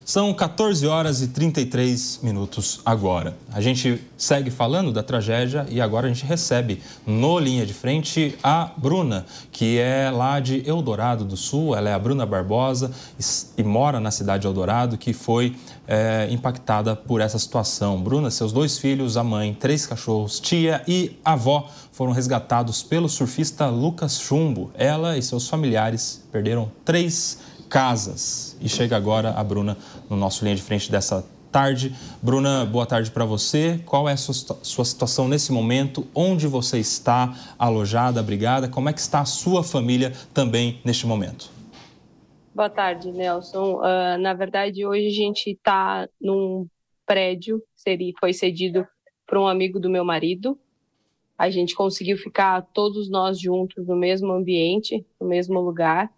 São 14 horas e 33 minutos agora. A gente segue falando da tragédia e agora a gente recebe no Linha de Frente a Bruna, que é lá de Eldorado do Sul. Ela é a Bruna Barbosa e mora na cidade de Eldorado, que foi impactada por essa situação. Bruna, seus 2 filhos, a mãe, 3 cachorros, tia e avó foram resgatados pelo surfista Lucas Chumbo. Ela e seus familiares perderam 3 casas. E chega agora a Bruna no nosso Linha de Frente dessa tarde. Bruna, boa tarde para você. Qual é a sua situação nesse momento? Onde você está alojada, abrigada? Como é que está a sua família também neste momento? Boa tarde, Nelson. Na verdade, hoje a gente está num prédio, foi cedido para um amigo do meu marido. A gente conseguiu ficar todos nós juntos no mesmo ambiente, no mesmo lugar,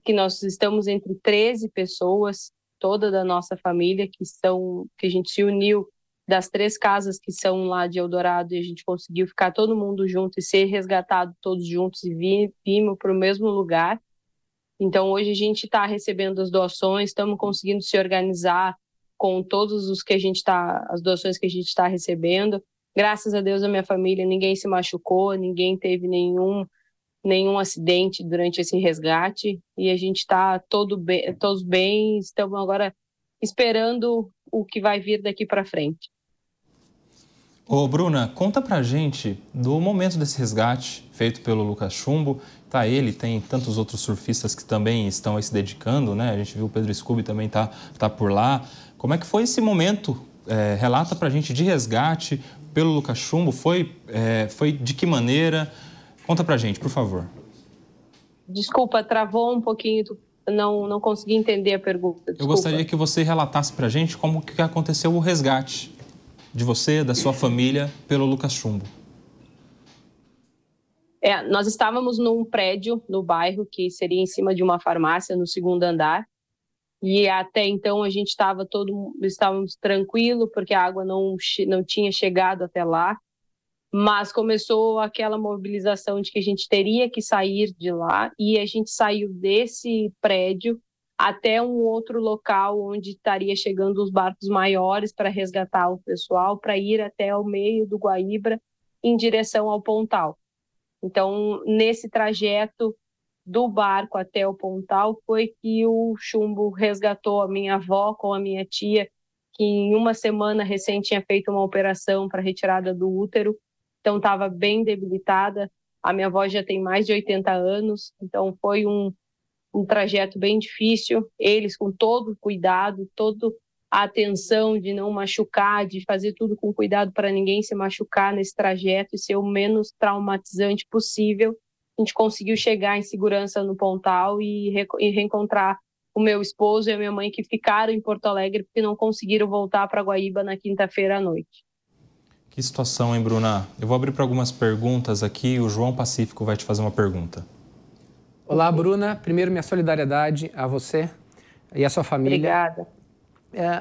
que nós estamos entre 13 pessoas, toda da nossa família, que a gente se uniu das 3 casas que são lá de Eldorado, e a gente conseguiu ficar todo mundo junto e ser resgatado todos juntos e vimos para o mesmo lugar. Então, hoje a gente está recebendo as doações, estamos conseguindo se organizar com todos as doações que a gente está recebendo. Graças a Deus, a minha família, ninguém se machucou, ninguém teve nenhum acidente durante esse resgate, e a gente está todos bem, estamos agora esperando o que vai vir daqui para frente. Ô, Bruna, conta pra gente do momento desse resgate feito pelo Lucas Chumbo. Tá, tem tantos outros surfistas que também estão aí se dedicando, né? A gente viu o Pedro Scooby também tá por lá. Como é que foi esse momento? Relata pra gente de resgate pelo Lucas Chumbo. Foi de que maneira? Conta pra gente, por favor. Desculpa, travou um pouquinho, não consegui entender a pergunta. Desculpa. Eu gostaria que você relatasse pra gente como que aconteceu o resgate de você, da sua família, pelo Lucas Chumbo. Nós estávamos num prédio no bairro, que seria em cima de uma farmácia, no 2º andar, e até então a gente estávamos tranquilos, porque a água não tinha chegado até lá, mas começou aquela mobilização de que a gente teria que sair de lá, e a gente saiu desse prédio até um outro local onde estaria chegando os barcos maiores para resgatar o pessoal, para ir até o meio do Guaíba em direção ao Pontal. Então, nesse trajeto do barco até o Pontal, foi que o Chumbo resgatou a minha avó com a minha tia, que em uma semana recém tinha feito uma operação para retirada do útero, então estava bem debilitada. A minha avó já tem mais de 80 anos, então foi um trajeto bem difícil. Eles com todo o cuidado, toda a atenção de não machucar, de fazer tudo com cuidado para ninguém se machucar nesse trajeto e ser o menos traumatizante possível. A gente conseguiu chegar em segurança no Pontal e reencontrar o meu esposo e a minha mãe, que ficaram em Porto Alegre porque não conseguiram voltar para Guaíba na quinta-feira à noite. Que situação, hein, Bruna? Eu vou abrir para algumas perguntas aqui. O João Pacífico vai te fazer uma pergunta. Olá, Bruna. Primeiro, minha solidariedade a você e a sua família. Obrigada.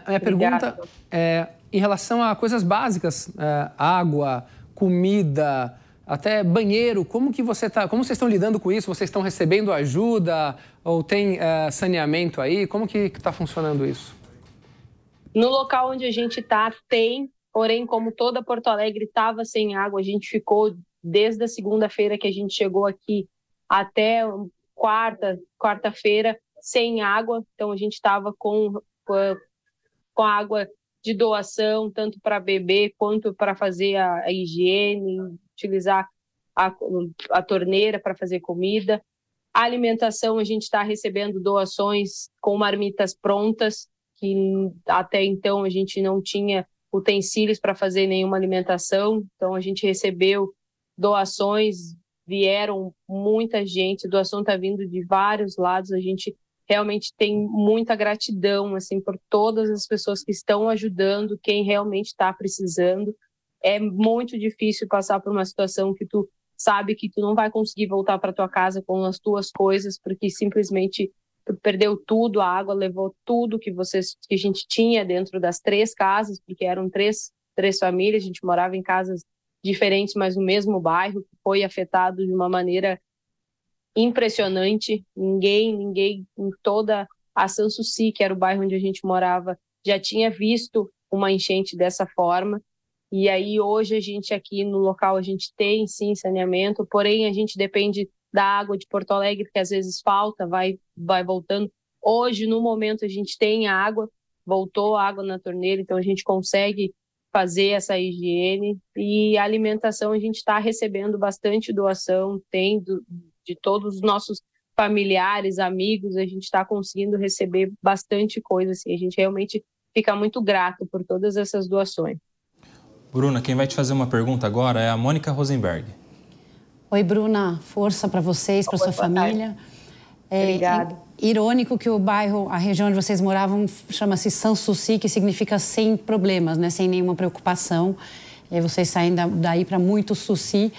A minha pergunta é em relação a coisas básicas, água, comida, até banheiro. Como vocês estão lidando com isso? Vocês estão recebendo ajuda ou tem saneamento aí? Como que está funcionando isso? No local onde a gente está, porém, como toda Porto Alegre estava sem água, a gente ficou desde a segunda-feira que a gente chegou aqui até quarta-feira sem água. Então a gente estava com água de doação, tanto para beber quanto para fazer a higiene, utilizar a torneira para fazer comida. A alimentação, a gente está recebendo doações com marmitas prontas, que até então a gente não tinha utensílios para fazer nenhuma alimentação. Então a gente recebeu doações, vieram muita gente, a doação está vindo de vários lados. A gente realmente tem muita gratidão assim por todas as pessoas que estão ajudando, quem realmente está precisando. É muito difícil passar por uma situação que tu sabe que tu não vai conseguir voltar para tua casa com as tuas coisas, porque simplesmente tu perdeu tudo, a água levou tudo que a gente tinha dentro das 3 casas, porque eram três famílias, a gente morava em casas diferentes, mas no mesmo bairro, que foi afetado de uma maneira impressionante. Ninguém em toda A Sanssouci, que era o bairro onde a gente morava, já tinha visto uma enchente dessa forma. E aí hoje a gente aqui no local, a gente tem sim saneamento, porém a gente depende da água de Porto Alegre, que às vezes falta, vai voltando. Hoje, no momento, a gente tem água, voltou a água na torneira, então a gente consegue fazer essa higiene. E a alimentação, a gente está recebendo bastante doação, de todos os nossos familiares, amigos, a gente está conseguindo receber bastante coisa, assim, a gente realmente fica muito grato por todas essas doações. Bruna, quem vai te fazer uma pergunta agora é a Mônica Rosenberg. Oi, Bruna, força para vocês, para sua família. Obrigada. Irônico que o bairro, a região onde vocês moravam, chama-se Sanssouci, que significa sem problemas, né? Sem nenhuma preocupação. Vocês saem daí para muito Souci.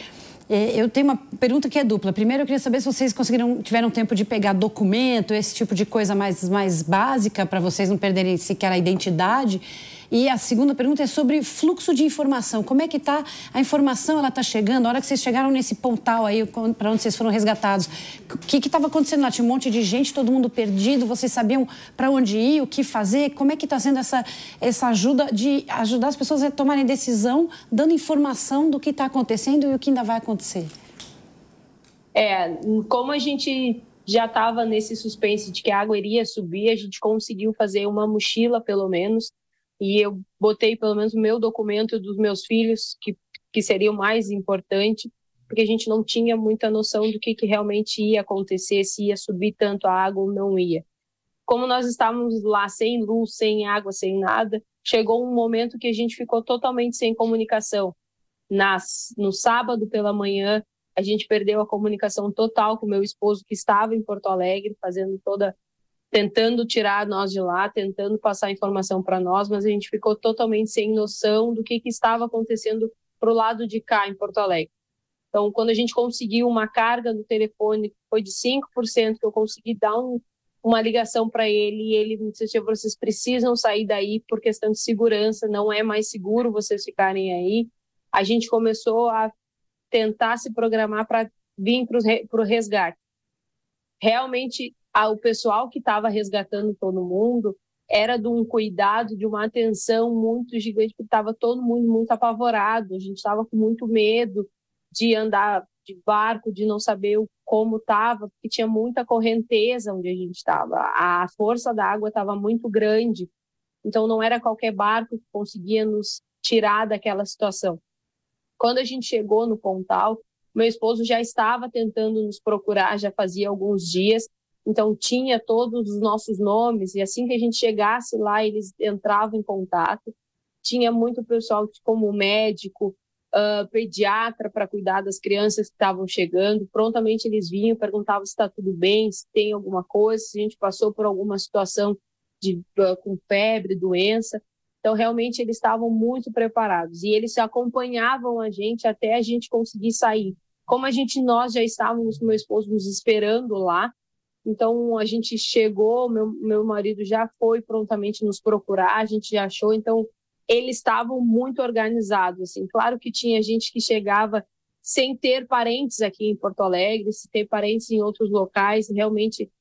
Eu tenho uma pergunta que é dupla. Primeiro, eu queria saber se vocês tiveram tempo de pegar documento, esse tipo de coisa mais básica, para vocês não perderem sequer a identidade. E a segunda pergunta é sobre fluxo de informação. Como é que está a informação? Ela está chegando? A hora que vocês chegaram nesse pontal aí, para onde vocês foram resgatados, o que estava acontecendo lá? Tinha um monte de gente, todo mundo perdido, vocês sabiam para onde ir, o que fazer? Como é que está sendo essa ajuda de ajudar as pessoas a tomarem decisão, dando informação do que está acontecendo e o que ainda vai acontecer? Como a gente já estava nesse suspense de que a água iria subir, a gente conseguiu fazer uma mochila, pelo menos, e eu botei pelo menos o meu documento dos meus filhos, que seria o mais importante, porque a gente não tinha muita noção do que realmente ia acontecer, se ia subir tanto a água ou não ia. Como nós estávamos lá sem luz, sem água, sem nada, chegou um momento que a gente ficou totalmente sem comunicação. No sábado pela manhã, a gente perdeu a comunicação total com meu esposo, que estava em Porto Alegre, tentando tirar nós de lá, tentando passar informação para nós, mas a gente ficou totalmente sem noção do que estava acontecendo para o lado de cá, em Porto Alegre. Então, quando a gente conseguiu uma carga no telefone, foi de 5%, que eu consegui dar uma ligação para ele, e ele me disse: vocês precisam sair daí por questão de segurança, não é mais seguro vocês ficarem aí. A gente começou a tentar se programar para vir para o resgate. Realmente, o pessoal que estava resgatando todo mundo era de um cuidado, de uma atenção muito gigante, porque estava todo mundo muito apavorado, a gente estava com muito medo de andar de barco, de não saber como estava, porque tinha muita correnteza onde a gente estava, a força da água estava muito grande, então não era qualquer barco que conseguia nos tirar daquela situação. Quando a gente chegou no pontal, meu esposo já estava tentando nos procurar, já fazia alguns dias, então tinha todos os nossos nomes, e assim que a gente chegasse lá, eles entravam em contato. Tinha muito pessoal como médico, pediatra para cuidar das crianças que estavam chegando. Prontamente eles vinham, perguntavam se está tudo bem, se tem alguma coisa, se a gente passou por alguma situação com febre, doença. Então, realmente, eles estavam muito preparados. E eles acompanhavam a gente até a gente conseguir sair. Como nós já estávamos com meu esposo nos esperando lá, então a gente chegou, meu marido já foi prontamente nos procurar, a gente já achou. Então, eles estavam muito organizados, assim. Claro que tinha gente que chegava sem ter parentes aqui em Porto Alegre, se ter parentes em outros locais, realmente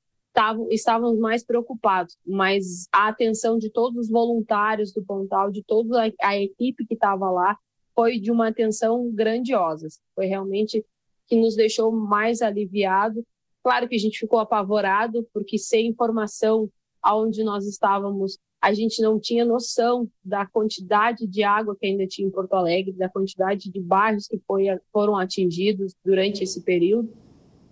estávamos mais preocupados, mas a atenção de todos os voluntários do Pontal, de toda a equipe que estava lá, foi de uma atenção grandiosa. Foi realmente que nos deixou mais aliviado. Claro que a gente ficou apavorado, porque sem informação aonde nós estávamos, a gente não tinha noção da quantidade de água que ainda tinha em Porto Alegre, da quantidade de bairros que foram atingidos durante esse período.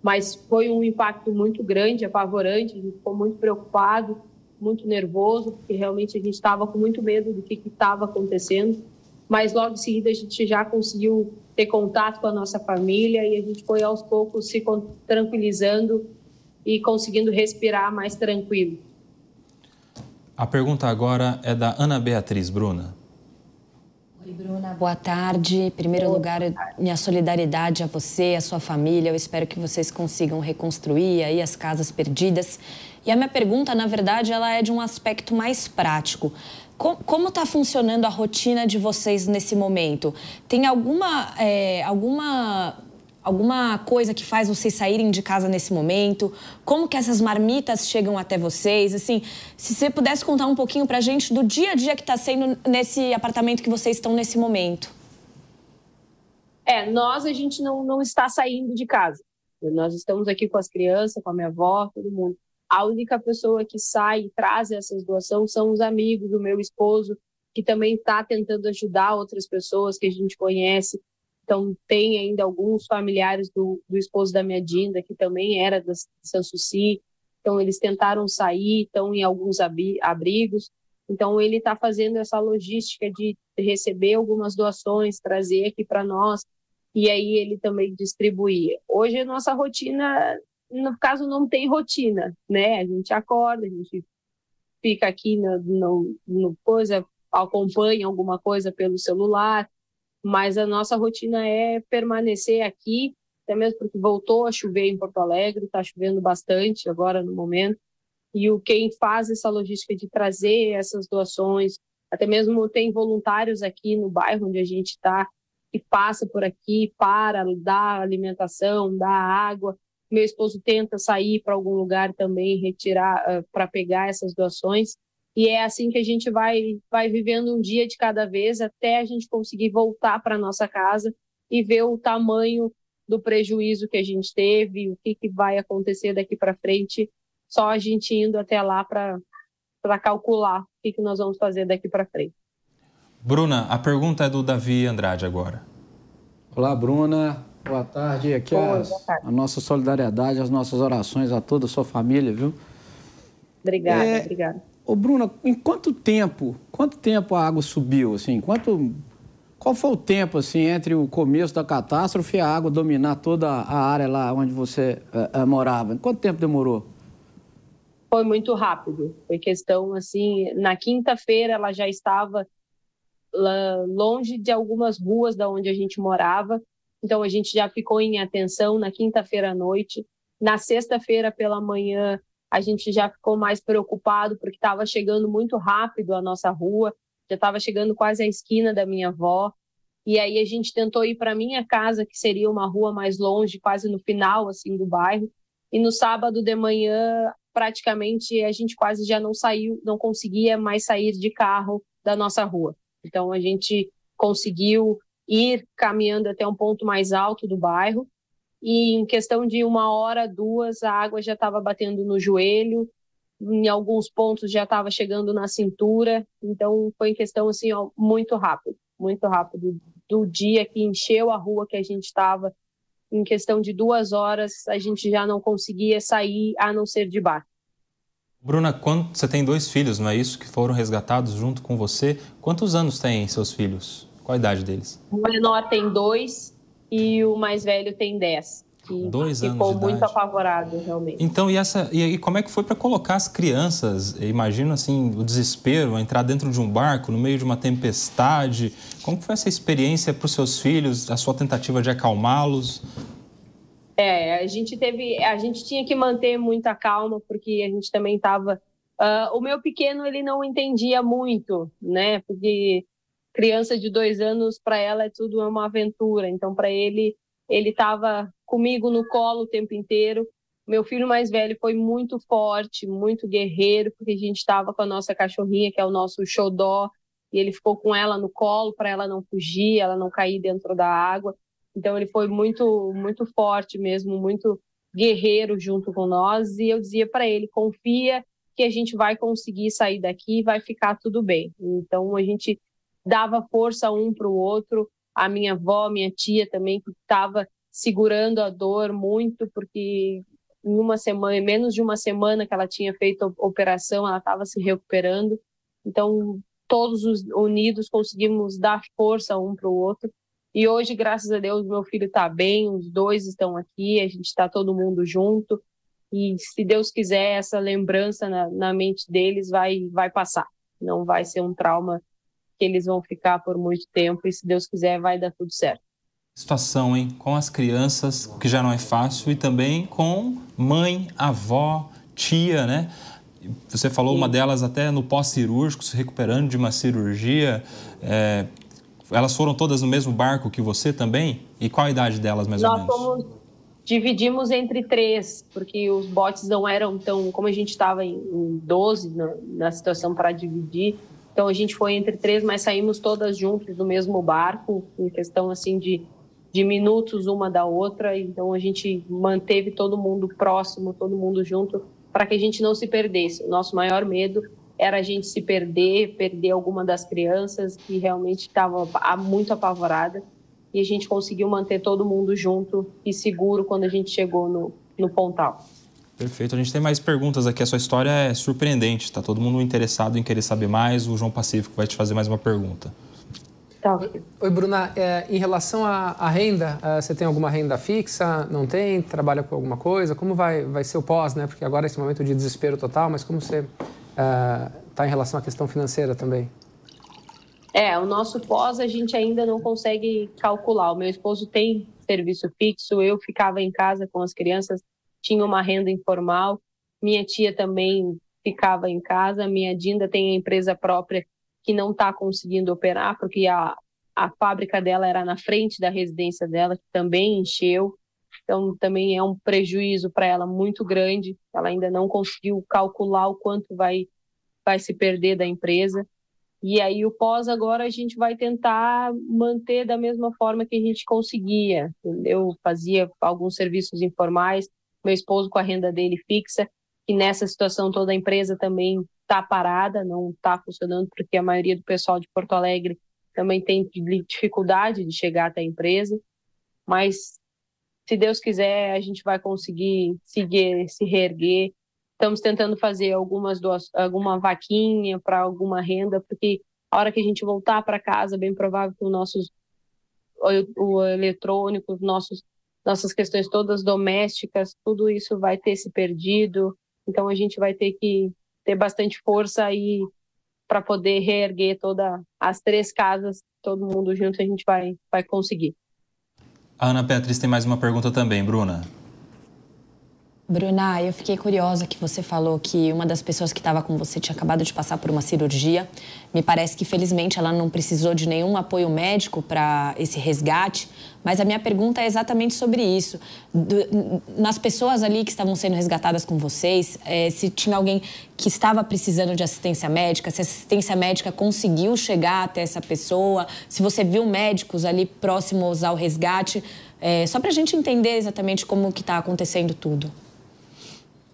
Mas foi um impacto muito grande, apavorante, a gente ficou muito preocupado, muito nervoso, porque realmente a gente estava com muito medo do que estava acontecendo, mas logo em seguida a gente já conseguiu ter contato com a nossa família e a gente foi aos poucos se tranquilizando e conseguindo respirar mais tranquilo. A pergunta agora é da Ana Beatriz. Bruna. Oi, Bruna, boa tarde. Em primeiro lugar, minha solidariedade a você, a sua família. Eu espero que vocês consigam reconstruir aí as casas perdidas. E a minha pergunta, na verdade, ela é de um aspecto mais prático. Como está funcionando a rotina de vocês nesse momento? Tem alguma alguma coisa que faz vocês saírem de casa nesse momento? Como que essas marmitas chegam até vocês? Assim, se você pudesse contar um pouquinho pra gente do dia a dia que está sendo nesse apartamento que vocês estão nesse momento. A gente não está saindo de casa. Nós estamos aqui com as crianças, com a minha avó, todo mundo. A única pessoa que sai e traz essas doações são os amigos do meu esposo, que também está tentando ajudar outras pessoas que a gente conhece. Então, tem ainda alguns familiares do esposo da minha Dinda, que também era da Sanssouci. Então, eles tentaram sair, estão em alguns abrigos. Então, ele está fazendo essa logística de receber algumas doações, trazer aqui para nós, e aí ele também distribuir. Hoje, a nossa rotina, no caso, não tem rotina, né? A gente acorda, a gente fica aqui no coisa, acompanha alguma coisa pelo celular, mas a nossa rotina é permanecer aqui, até mesmo porque voltou a chover em Porto Alegre, está chovendo bastante agora no momento, e quem faz essa logística de trazer essas doações, até mesmo tem voluntários aqui no bairro onde a gente está, que passa por aqui para dar alimentação, dar água. Meu esposo tenta sair para algum lugar também, retirar, para pegar essas doações. E é assim que a gente vai vivendo um dia de cada vez até a gente conseguir voltar para nossa casa e ver o tamanho do prejuízo que a gente teve, o que vai acontecer daqui para frente, só a gente indo até lá para calcular o que nós vamos fazer daqui para frente. Bruna, a pergunta é do Davi Andrade agora. Olá, Bruna. Boa tarde. Aqui boa tarde. A nossa solidariedade, as nossas orações a toda a sua família, viu? Obrigada, obrigada. Ô, Bruna, em quanto tempo a água subiu, assim? Qual foi o tempo, assim, entre o começo da catástrofe e a água dominar toda a área lá onde você morava? Quanto tempo demorou? Foi muito rápido. Foi questão, assim, na quinta-feira ela já estava longe de algumas ruas da onde a gente morava. Então, a gente já ficou em atenção na quinta-feira à noite. Na sexta-feira pela manhã, a gente já ficou mais preocupado porque estava chegando muito rápido a nossa rua, já estava chegando quase à esquina da minha avó. E aí a gente tentou ir para a minha casa, que seria uma rua mais longe, quase no final assim do bairro. E no sábado de manhã, praticamente, a gente quase já não conseguia mais sair de carro da nossa rua. Então, a gente conseguiu ir caminhando até um ponto mais alto do bairro. E em questão de 1 hora, 2, a água já estava batendo no joelho, em alguns pontos já estava chegando na cintura. Então, foi em questão assim, muito rápido do dia que encheu a rua que a gente estava. Em questão de 2 horas, a gente já não conseguia sair, a não ser de barco. Bruna, você tem 2 filhos, não é isso? Que foram resgatados junto com você. Quantos anos têm seus filhos? Qual a idade deles? O menor tem 2 e o mais velho tem 10. 2 anos ficou de muito idade. apavorado, realmente. Então, e como é que foi para colocar as crianças? Imagino assim, o desespero, entrar dentro de um barco no meio de uma tempestade. Como foi essa experiência para os seus filhos, a sua tentativa de acalmá-los? A gente tinha que manter muita calma, porque a gente também estava... o meu pequeno, ele não entendia muito, né? Porque criança de 2 anos, para ela, é tudo uma aventura. Então, para ele estava comigo no colo o tempo inteiro. Meu filho mais velho foi muito forte, muito guerreiro, porque a gente estava com a nossa cachorrinha, que é o nosso xodó, e ele ficou com ela no colo para ela não fugir, ela não cair dentro da água. Então, ele foi muito, muito forte mesmo, muito guerreiro junto com nós. E eu dizia para ele, confia que a gente vai conseguir sair daqui e vai ficar tudo bem. Então, a gente dava força um para o outro. A minha avó, minha tia também, que estava segurando a dor muito, porque em menos de uma semana que ela tinha feito a operação, ela estava se recuperando. Então, todos unidos conseguimos dar força um para o outro. E hoje, graças a Deus, meu filho está bem, os 2 estão aqui, a gente está todo mundo junto. E se Deus quiser, essa lembrança na mente deles vai passar. Não vai ser um trauma que eles vão ficar por muito tempo, e se Deus quiser, vai dar tudo certo. Situação, hein? Com as crianças, que já não é fácil, e também com mãe, avó, tia, né? Você falou, sim, uma delas até no pós-cirúrgico, se recuperando de uma cirurgia. Elas foram todas no mesmo barco que você também? E qual a idade delas, mais ou menos? Dividimos entre 3, porque os botes não eram tão... Como a gente estava em 12 na situação para dividir, então a gente foi entre 3, mas saímos todas juntas no mesmo barco, em questão assim de minutos uma da outra. Então a gente manteve todo mundo próximo, todo mundo junto, para que a gente não se perdesse. O nosso maior medo era a gente se perder alguma das crianças, que realmente estava muito apavorada. E a gente conseguiu manter todo mundo junto e seguro quando a gente chegou no Pontal. Perfeito. A gente tem mais perguntas aqui. A sua história é surpreendente. Está todo mundo interessado em querer saber mais. O João Pacífico vai te fazer mais uma pergunta. Tá. Oi, Bruna. Em relação à renda, você tem alguma renda fixa? Não tem? Trabalha com alguma coisa? Como vai ser o pós, né? Porque agora é esse momento de desespero total, mas como você está em relação à questão financeira também? O nosso pós a gente ainda não consegue calcular. O meu esposo tem serviço fixo, eu ficava em casa com as crianças, tinha uma renda informal, minha tia também ficava em casa, minha Dinda tem a empresa própria que não está conseguindo operar, porque a fábrica dela era na frente da residência dela, que também encheu, então também é um prejuízo para ela muito grande, ela ainda não conseguiu calcular o quanto vai se perder da empresa. E aí o pós agora a gente vai tentar manter da mesma forma que a gente conseguia. Eu fazia alguns serviços informais, meu esposo com a renda dele fixa, e nessa situação toda a empresa também está parada, não está funcionando, porque a maioria do pessoal de Porto Alegre também tem dificuldade de chegar até a empresa. Mas, se Deus quiser, a gente vai conseguir se reerguer. Estamos tentando fazer alguma vaquinha para alguma renda, porque a hora que a gente voltar para casa, bem provável que o eletrônico, nossas questões todas domésticas, tudo isso vai ter se perdido. Então a gente vai ter que ter bastante força aí para poder reerguer todas as 3 casas, todo mundo junto, a gente vai conseguir. A Ana Beatriz tem mais uma pergunta também, Bruna. Bruna, eu fiquei curiosa que você falou que uma das pessoas que estava com você tinha acabado de passar por uma cirurgia. Me parece que, felizmente, ela não precisou de nenhum apoio médico para esse resgate. Mas a minha pergunta é exatamente sobre isso. Nas pessoas ali que estavam sendo resgatadas com vocês, se tinha alguém que estava precisando de assistência médica, se a assistência médica conseguiu chegar até essa pessoa, se você viu médicos ali próximos ao resgate, só para a gente entender exatamente como que está acontecendo tudo.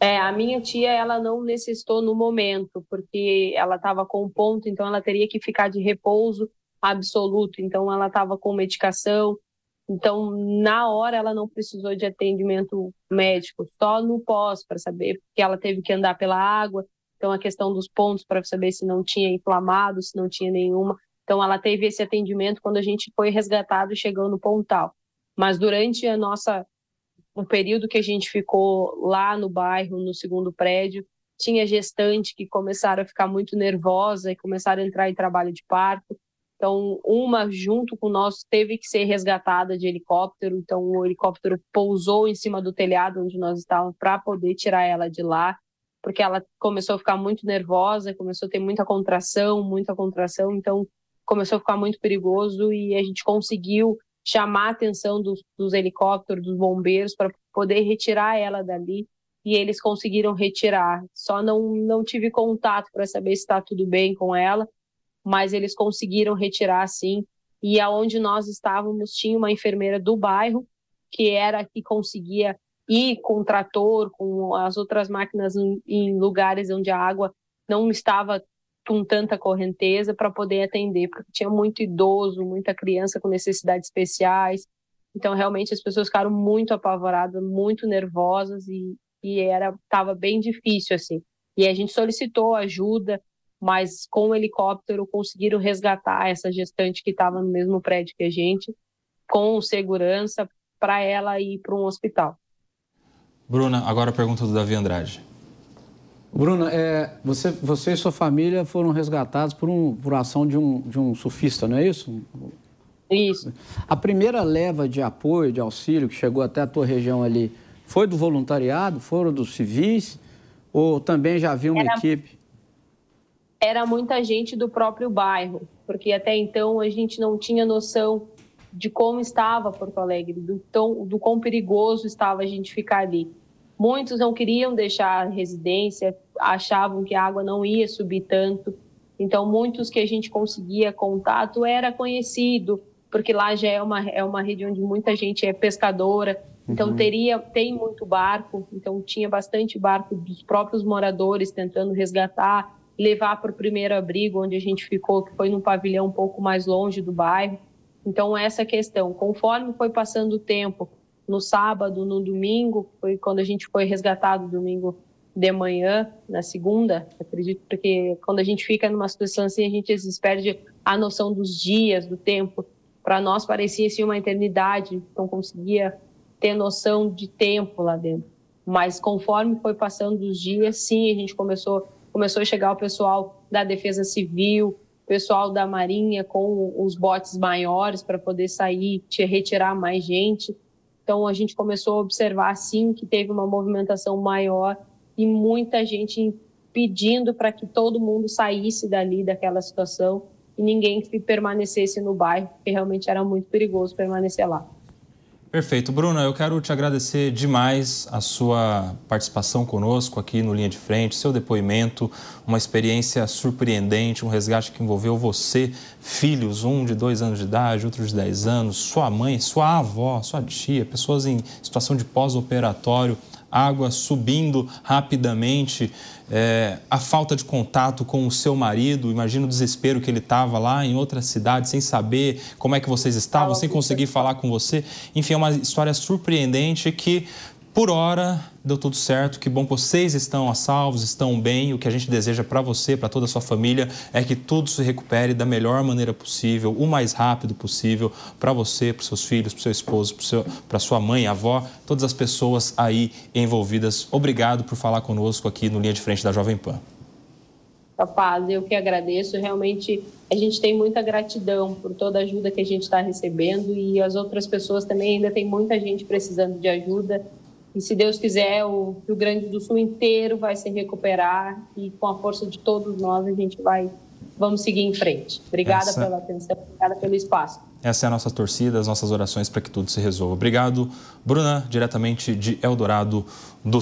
A minha tia, ela não necessitou no momento, porque ela estava com ponto, então ela teria que ficar de repouso absoluto, então ela estava com medicação, então na hora ela não precisou de atendimento médico, só no pós, para saber, porque ela teve que andar pela água, então a questão dos pontos para saber se não tinha inflamado, se não tinha nenhuma, então ela teve esse atendimento quando a gente foi resgatado e chegou no Pontal. Mas durante o período que a gente ficou lá no bairro, no segundo prédio, tinha gestante que começaram a ficar muito nervosa e começaram a entrar em trabalho de parto. Então, uma, junto com nós, teve que ser resgatada de helicóptero. Então, o helicóptero pousou em cima do telhado onde nós estávamos para poder tirar ela de lá, porque ela começou a ficar muito nervosa, começou a ter muita contração. Então, começou a ficar muito perigoso e a gente conseguiu chamar a atenção dos helicópteros, dos bombeiros, para poder retirar ela dali, e eles conseguiram retirar. Só não tive contato para saber se está tudo bem com ela, mas eles conseguiram retirar, sim. E aonde nós estávamos, tinha uma enfermeira do bairro, que era a que conseguia ir com o trator, com as outras máquinas em lugares onde a água não estava com tanta correnteza para poder atender, porque tinha muito idoso, muita criança com necessidades especiais. Então, realmente, as pessoas ficaram muito apavoradas, muito nervosas e estava bem difícil, assim. E a gente solicitou ajuda, mas com o helicóptero conseguiram resgatar essa gestante que estava no mesmo prédio que a gente, com segurança, para ela ir para um hospital. Bruna, agora a pergunta do Davi Andrade. Bruna, você e sua família foram resgatados por ação de um surfista, não é isso? Isso. A primeira leva de apoio, de auxílio que chegou até a tua região ali, foi do voluntariado, foram dos civis ou também já havia uma equipe? era muita gente do próprio bairro, porque até então a gente não tinha noção de como estava Porto Alegre, do quão perigoso estava a gente ficar ali. Muitos não queriam deixar a residência, achavam que a água não ia subir tanto. Então, muitos que a gente conseguia contato era conhecido, porque lá já é uma região onde muita gente é pescadora. Então, tem muito barco. Então, tinha bastante barco dos próprios moradores tentando resgatar, levar para o primeiro abrigo onde a gente ficou, que foi num pavilhão um pouco mais longe do bairro. Então, essa questão, conforme foi passando o tempo, no sábado, no domingo, foi quando a gente foi resgatado domingo de manhã, na segunda, acredito, porque quando a gente fica numa situação assim, a gente às vezes perde a noção dos dias, do tempo. Para nós parecia assim uma eternidade, não conseguia ter noção de tempo lá dentro. Mas conforme foi passando os dias, sim, a gente começou a chegar o pessoal da Defesa Civil, pessoal da Marinha com os botes maiores para poder sair, retirar mais gente. Então, a gente começou a observar, sim, que teve uma movimentação maior e muita gente pedindo para que todo mundo saísse dali, daquela situação, e ninguém permanecesse no bairro, porque realmente era muito perigoso permanecer lá. Perfeito. Bruna, eu quero te agradecer demais a sua participação conosco aqui no Linha de Frente, seu depoimento, uma experiência surpreendente, um resgate que envolveu você, filhos, um de 2 anos de idade, outro de 10 anos, sua mãe, sua avó, sua tia, pessoas em situação de pós-operatório, água subindo rapidamente, a falta de contato com o seu marido, imagina o desespero que ele estava lá em outra cidade, sem saber como é que vocês estavam, sem conseguir falar com você. Enfim, é uma história surpreendente que, por hora, deu tudo certo. Que bom que vocês estão a salvos, estão bem. O que a gente deseja para você, para toda a sua família, é que tudo se recupere da melhor maneira possível, o mais rápido possível, para você, para os seus filhos, para o seu esposo, para sua mãe, avó, todas as pessoas aí envolvidas. Obrigado por falar conosco aqui no Linha de Frente da Jovem Pan. Paz, eu que agradeço. Realmente, a gente tem muita gratidão por toda a ajuda que a gente está recebendo, e as outras pessoas também, ainda tem muita gente precisando de ajuda. E se Deus quiser, o Rio Grande do Sul inteiro vai se recuperar, e com a força de todos nós vamos seguir em frente. Obrigada pela atenção, obrigada pelo espaço. Essa é a nossa torcida, as nossas orações para que tudo se resolva. Obrigado, Bruna, diretamente de Eldorado do Sul.